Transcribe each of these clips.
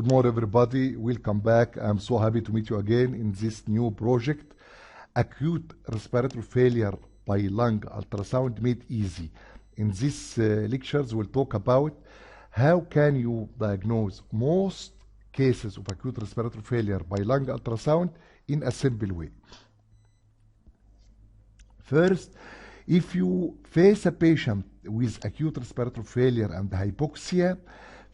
Good morning, everybody. Welcome back. I'm so happy to meet you again in this new project, Acute Respiratory Failure by Lung Ultrasound Made Easy. In these lectures, we'll talk about how can you diagnose most cases of acute respiratory failure by lung ultrasound in a simple way. First, if you face a patient with acute respiratory failure and hypoxia,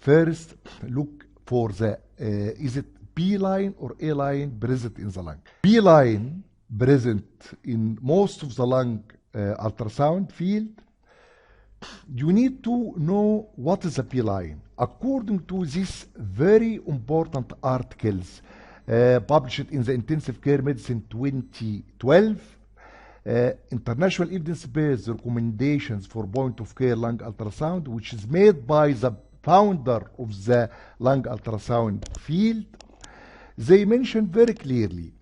first look for the is it B line or A line present in the lung. B line present in most of the lung ultrasound field. You need to know what is a B line. According to these very important articles published in the Intensive Care Medicine 2012, international evidence-based recommendations for point-of-care lung ultrasound, which is made by the founder of the lung ultrasound field, they mention very clearly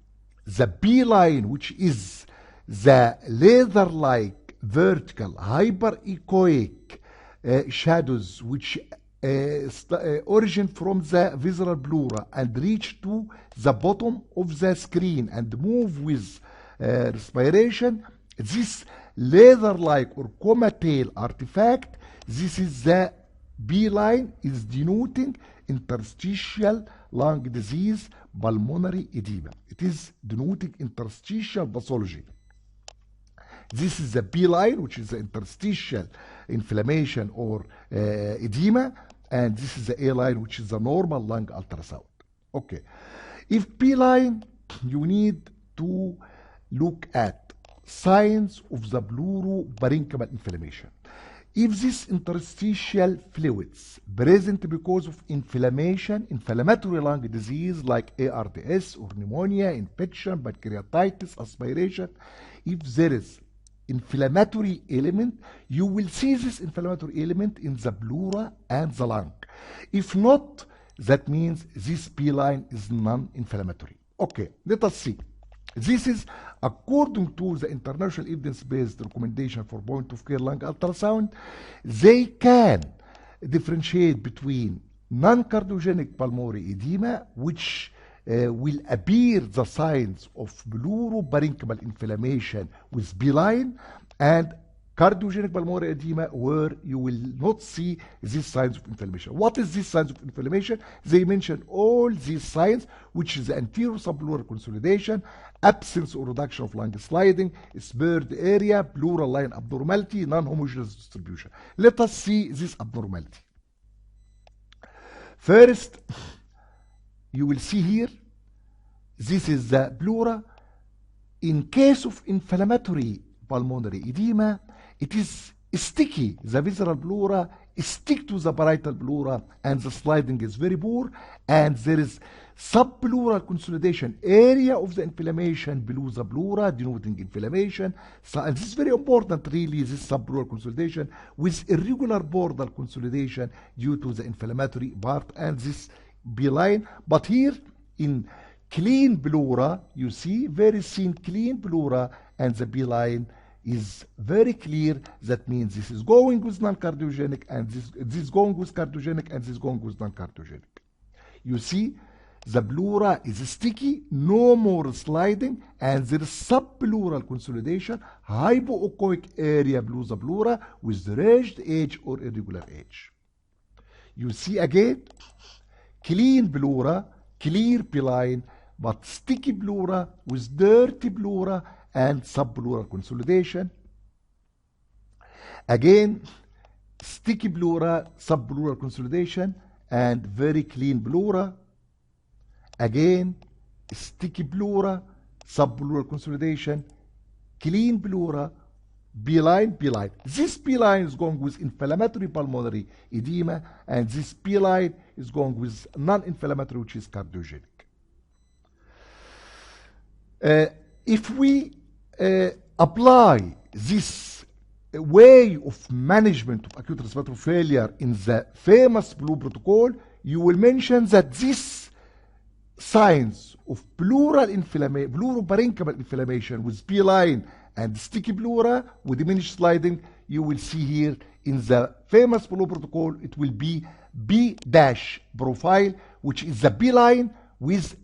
the B line, which is the laser-like vertical hyperechoic shadows which origin from the visceral pleura and reach to the bottom of the screen and move with respiration. This laser-like or coma tail artifact, this is the B line, is denoting interstitial lung disease, pulmonary edema. It is denoting interstitial pathology. This is the B line, which is the interstitial inflammation or edema, and this is the A line, which is the normal lung ultrasound. Okay. If B line, you need to look at signs of the pleuroparenchymal inflammation. If these interstitial fluids present because of inflammation, inflammatory lung disease like ARDS or pneumonia, infection, pancreatitis, aspiration, if there is inflammatory element, you will see this inflammatory element in the pleura and the lung. If not, that means this B line is non-inflammatory. Okay, let us see. This is according to the international evidence-based recommendation for point-of-care lung ultrasound. They can differentiate between non-cardiogenic pulmonary edema, which will appear the signs of pleuroparenchymal inflammation with B line, and cardiogenic pulmonary edema where you will not see these signs of inflammation. What is these signs of inflammation? They mention all these signs, which is anterior subpleural consolidation, absence or reduction of lung sliding, spurred area, pleural line abnormality, non-homogeneous distribution. Let us see this abnormality. First, you will see here, this is the pleura. In case of inflammatory pulmonary edema, it is sticky. The visceral pleura stick to the parietal pleura and the sliding is very poor, and there is subpleural consolidation area of the inflammation below the pleura denoting inflammation. So, and this is very important really, this subpleural consolidation with irregular border consolidation due to the inflammatory part and this B line. But here in clean pleura, you see very thin clean pleura and the B line is very clear. That means this is going with non-cardiogenic and this going with cardiogenic and this going with non-cardiogenic. You see the pleura is sticky, no more sliding, and there is subpleural consolidation, hypoechoic area below the pleura with raised edge or irregular edge. You see again clean pleura, clear B line, but sticky pleura with dirty pleura and subpleural consolidation. Again, sticky pleura, subpleural consolidation, and very clean pleura. Again, sticky pleura, subpleural consolidation, clean pleura, B line, B line. This B line is going with inflammatory pulmonary edema, and this B line is going with non-inflammatory, which is cardiogenic. If we apply this way of management of acute respiratory failure in the famous Blue Protocol, you will mention that these signs of pleural inflammation, pleuroparenchymal inflammation with B line and sticky pleura with diminished sliding, you will see here in the famous Blue Protocol, it will be B dash profile, which is the B line with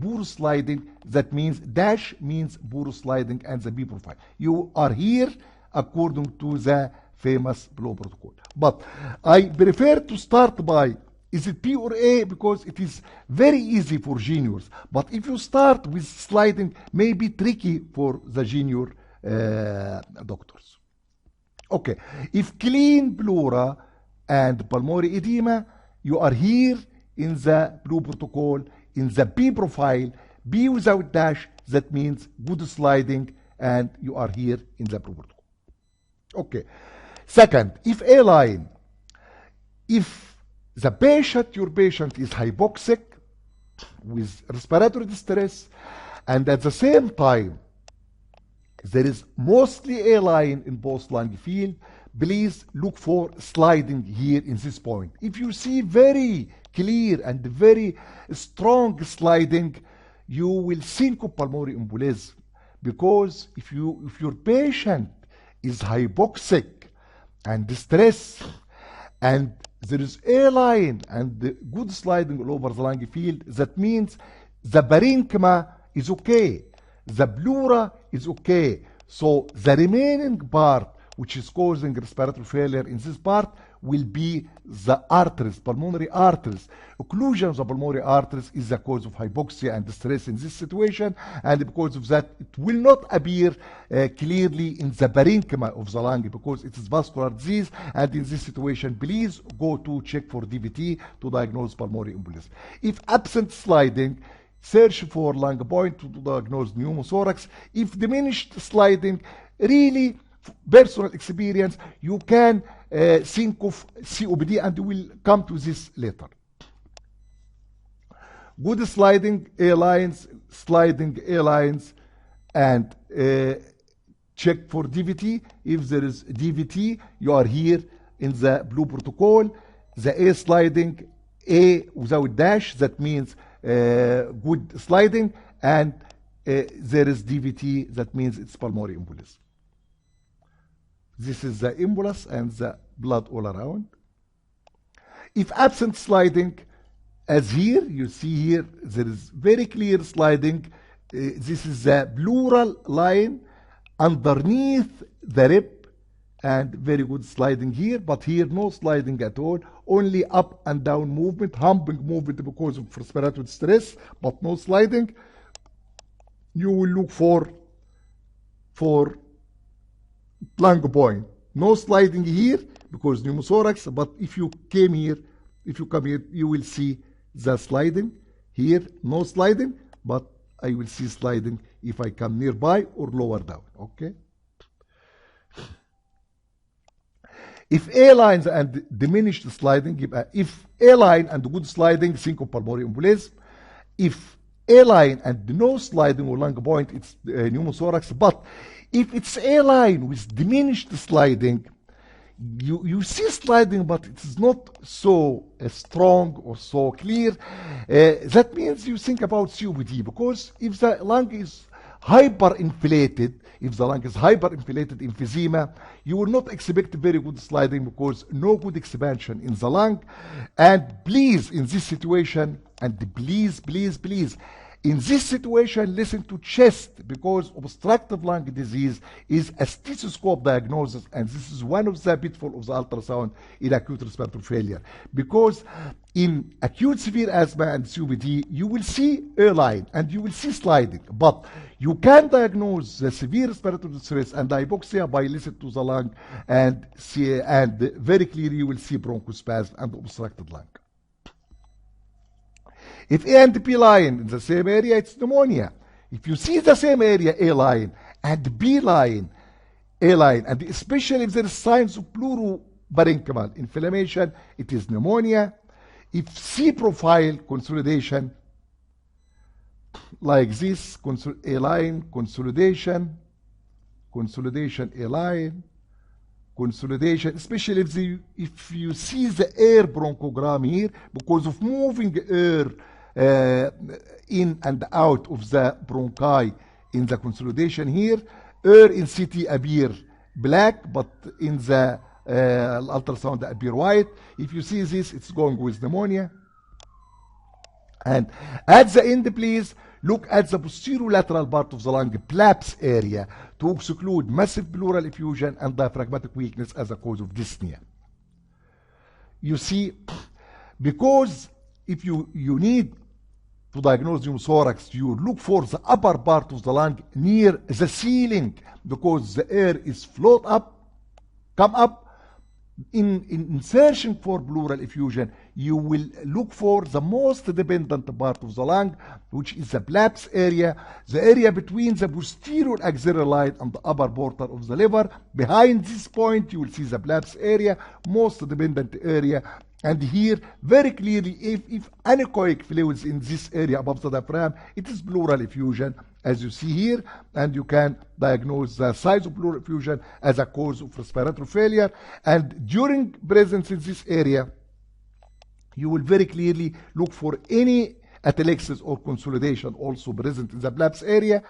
poor sliding. That means dash means poor sliding, and the B profile. You are here according to the famous Blow protocol. But I prefer to start by is it P or A because it is very easy for juniors. But if you start with sliding, may be tricky for the junior doctors. Okay, if clean pleura and pulmonary edema, you are here in the Blow protocol, in the B profile, B without dash, that means good sliding, and you are here in the Blow protocol. Okay, second, if A line, if the patient, your patient is hypoxic with respiratory distress, and at the same time, there is mostly A line in both lung field, please look for sliding here in this point. If you see very clear and very strong sliding, you will syncope pulmonary embolism, because if your patient is hypoxic and distressed, and there is A line and the good sliding all over the lung field, that means the parenchyma is okay, the pleura is okay. So the remaining part, which is causing respiratory failure in this part, will be the arteries, pulmonary arteries. Occlusion of the pulmonary arteries is the cause of hypoxia and distress in this situation, and because of that, it will not appear clearly in the parenchyma of the lung because it is vascular disease, and in this situation, please go to check for DVT to diagnose pulmonary embolism. If absent sliding, search for lung point to diagnose pneumothorax. If diminished sliding, really personal experience, you can think of COPD, and we will come to this later. Good sliding A lines, and check for DVT. If there is DVT, you are here in the Blow protocol. The A sliding, A without dash, that means good sliding, and there is DVT, that means it's pulmonary embolism. This is the embolus and the blood all around. If absent sliding, as here, you see here, there is very clear sliding. This is the pleural line underneath the rib, and very good sliding here, but here no sliding at all, only up and down movement, humping movement because of respiratory stress, but no sliding. You will look for lung point. No sliding here because pneumothorax, but if you come here, you will see the sliding. Here, no sliding, but I will see sliding if I come nearby or lower down, okay? If A lines and diminished sliding, if A line and good sliding, think of pulmonary embolism. If A line and no sliding or lung point, it's pneumothorax. But if it's A line with diminished sliding, you see sliding, but it is not so strong or so clear. That means you think about COPD, because if the lung is hyperinflated, emphysema, you will not expect very good sliding because no good expansion in the lung. And please, in this situation, and please, in this situation, listen to chest, because obstructive lung disease is a stethoscope diagnosis, and this is one of the pitfalls of the ultrasound in acute respiratory failure. Because in acute severe asthma and COPD, you will see A line and you will see sliding, but you can diagnose the severe respiratory distress and hypoxia by listening to the lung, and very clearly you will see bronchospasm and obstructed lung. If A and B line in the same area, it's pneumonia. If you see the same area, A line and B line, and especially if there is signs of pleuroparenchymal inflammation, it is pneumonia. If C profile consolidation, like this, A line, consolidation, A line, consolidation, especially if you see the air bronchogram here, because of moving air in and out of the bronchi in the consolidation here, air in CT appear black, but in the ultrasound appear white. If you see this, it's going with pneumonia. And at the end, please look at the posterolateral part of the lung, PLAPS area, to exclude massive pleural effusion and diaphragmatic weakness as a cause of dyspnea. You see, because if you need to diagnose pneumothorax, you look for the upper part of the lung near the ceiling, because the air is float up, come up. In searching for pleural effusion, you will look for the most dependent part of the lung, which is the PLAPS area, the area between the posterior axillary line and the upper border of the liver. Behind this point, you will see the PLAPS area, most dependent area. And here, very clearly, if anechoic fluids in this area above the diaphragm, it is pleural effusion, as you see here, and you can diagnose the size of pleural effusion as a cause of respiratory failure. And during presence in this area, you will very clearly look for any atelectasis or consolidation also present in the PLAPS area.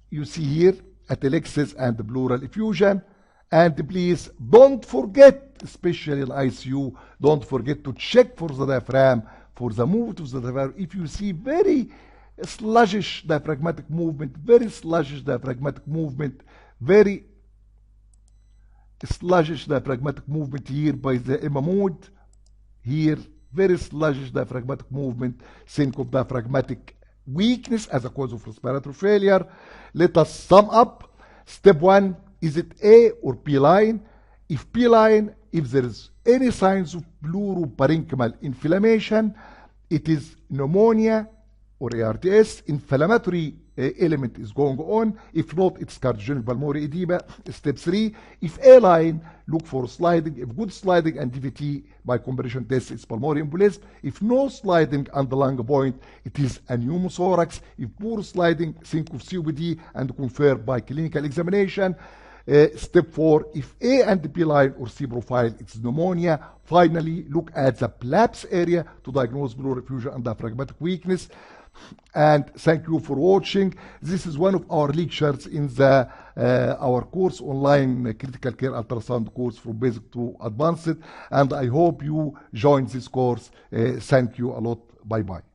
You see here atelectasis and pleural effusion. And please don't forget, especially in ICU, don't forget to check for the diaphragm, for the movement of the diaphragm. If you see very sluggish diaphragmatic movement, very sluggish diaphragmatic movement, very sluggish diaphragmatic movement here by the EMA mode, here very sluggish diaphragmatic movement, think of diaphragmatic weakness as a cause of respiratory failure. Let us sum up. Step 1, is it A or P line? If P line, if there is any signs of pleuroparenchymal inflammation, it is pneumonia or ARDS. Inflammatory element is going on. If not, it's cardiogenic pulmonary edema. Step 3, if A line, look for sliding. If good sliding and DVT by compression test, it's pulmonary embolism. If no sliding and the lung point, it is a pneumothorax. If poor sliding, think of COPD and confirm by clinical examination. Step 4, if A and P line or C profile, it's pneumonia. Finally, look at the PLAPS area to diagnose pleural effusion and diaphragmatic weakness. And thank you for watching. This is one of our lectures in the our course online critical care ultrasound course from basic to advanced, and I hope you join this course. Thank you a lot. Bye bye.